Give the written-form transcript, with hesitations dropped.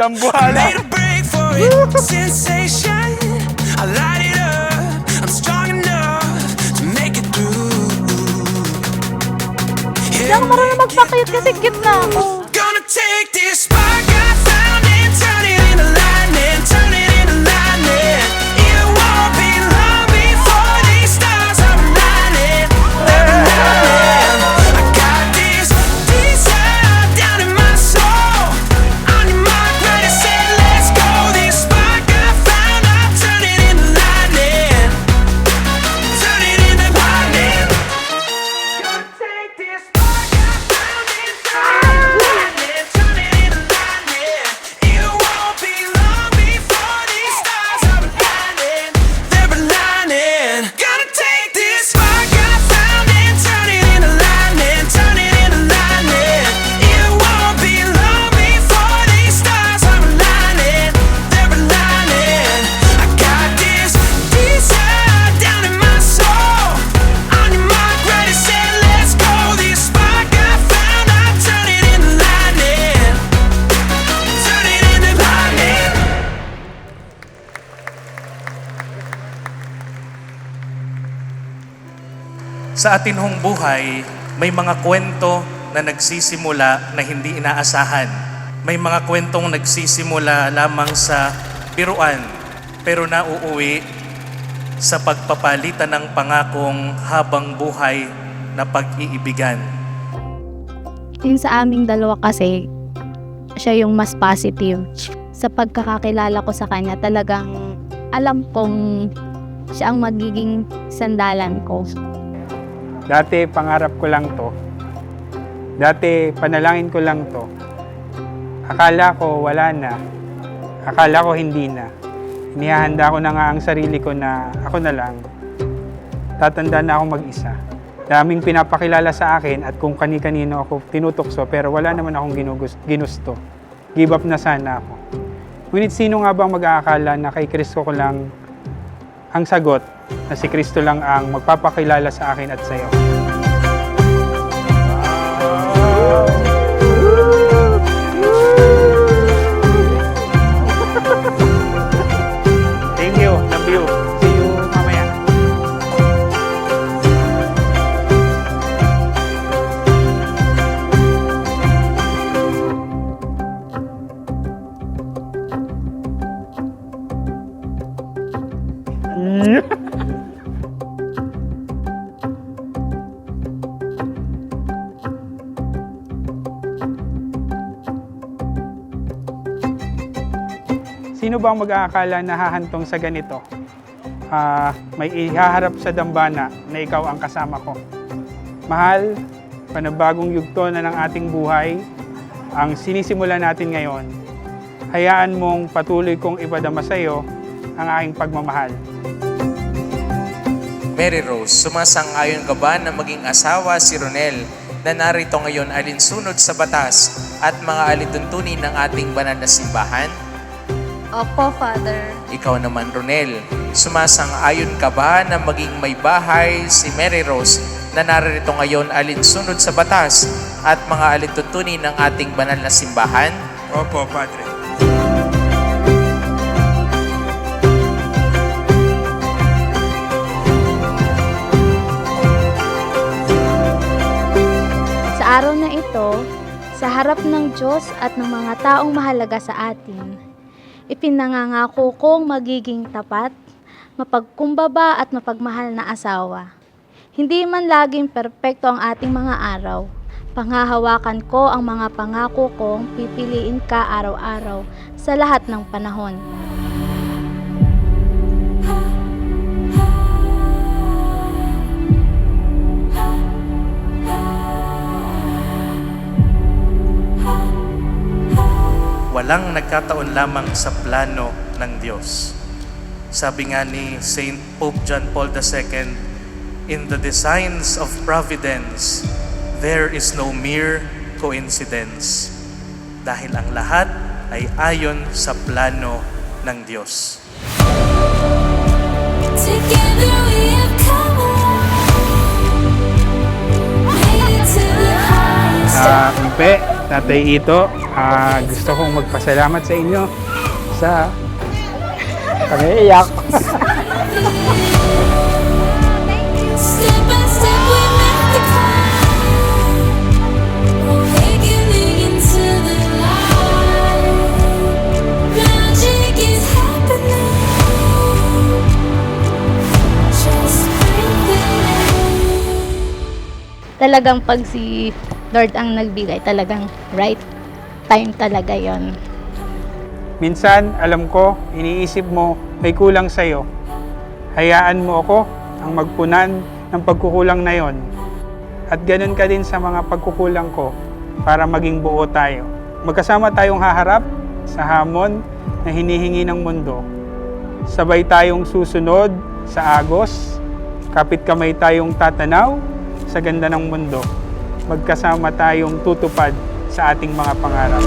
Dambuhala. Made a break for it, sensation. I light it up. I'm strong enough to make it through. Hindi ako marunong magpa-cute kasi cute na ako. Gonna take this spark I found and turn it into lightning, turn it into lightning. It won't be long before these stars are aligning. They're aligning. I got this desire down in my soul. On your mark, ready, set, let's go. This spark I found, I'll turn it into lightning, turn it into lightning. Gonna take this spark I found and turn it into lightning. It won't be long before these stars are aligning. They're aligning. Gonna take this spark I found and turn it into lightning, turn it into lightning. It won't be long before these stars are aligning. They're aligning. I got this desire down in my soul. On your mark, ready, set, let's go. This spark I found, I'll turn it into lightning, turn it into lightning. Sa atin hong buhay, may mga kwento na nagsisimula na hindi inaasahan. May mga kwentong nagsisimula lamang sa biruan, pero nauuwi sa pagpapalitan ng pangakong habang buhay na pag-iibigan. Yung sa aming dalawa kasi, siya yung mas positive. Sa pagkakakilala ko sa kanya, talagang alam kong siya ang magiging sandalan ko. Dati pangarap ko lang to. Dati panalangin ko lang to. Akala ko wala na. Akala ko hindi na. Inihahanda ko na nga ang sarili ko na ako na lang. Tatanda na ako mag-isa. Daming pinapakilala sa akin at kung kani-kanino ako tinutokso pero wala naman akong ginusto. Give up na sana ako. Ngunit sino nga bang mag-aakala na kay Kristo ko lang ang sagot, na si Kristo lang ang magpapakilala sa akin at sa'yo. Thank you. Love you. See you mamaya. Sino ba ang mag-aakala na hahantong sa ganito? May ihaharap sa dambana na ikaw ang kasama ko. Mahal, panibagong yugto na ng ating buhay, ang sinisimula natin ngayon. Hayaan mong patuloy kong ipadama sa iyo ang aking pagmamahal. Mary Rose, sumasang-ayon ka ba na maging asawa si Ronel na narito ngayon alinsunod sa batas at mga alituntunin ng ating banal na simbahan? Opo, Father. Ikaw naman, Ronel, sumasang-ayon ka ba na maging may bahay si Mary Rose na narito ngayon alinsunod sa batas at mga alituntunin ng ating banal na simbahan? Opo, Padre. Sa araw na ito, sa harap ng Diyos at ng mga taong mahalaga sa atin, ipinangangako kong magiging tapat, mapagkumbaba at mapagmahal na asawa. Hindi man laging perpekto ang ating mga araw, panghahawakan ko ang mga pangako kong pipiliin ka araw-araw sa lahat ng panahon. Walang nagkataon lamang sa plano ng Diyos. Sabi nga ni Saint Pope John Paul II, in the designs of providence, there is no mere coincidence. Dahil ang lahat ay ayon sa plano ng Diyos. Together we have come made it to the highest. Mpe, Tatay Ito, Gusto kong magpasalamat sa inyo sa pag-iiyak. Step by step we make the climb, awakening into the light. Magic is happening. Just breathe in. Talagang pag si Lord ang nagbigay, talagang right time talaga yon. Minsan, alam ko, iniisip mo, may kulang sa'yo. Hayaan mo ako ang magpunan ng pagkukulang na yon. At ganun ka din sa mga pagkukulang ko para maging buo tayo. Magkasama tayong haharap sa hamon na hinihingi ng mundo. Sabay tayong susunod sa agos, kapit kamay tayong tatanaw sa ganda ng mundo. Magkasama tayong tutupad sa ating mga pangarap.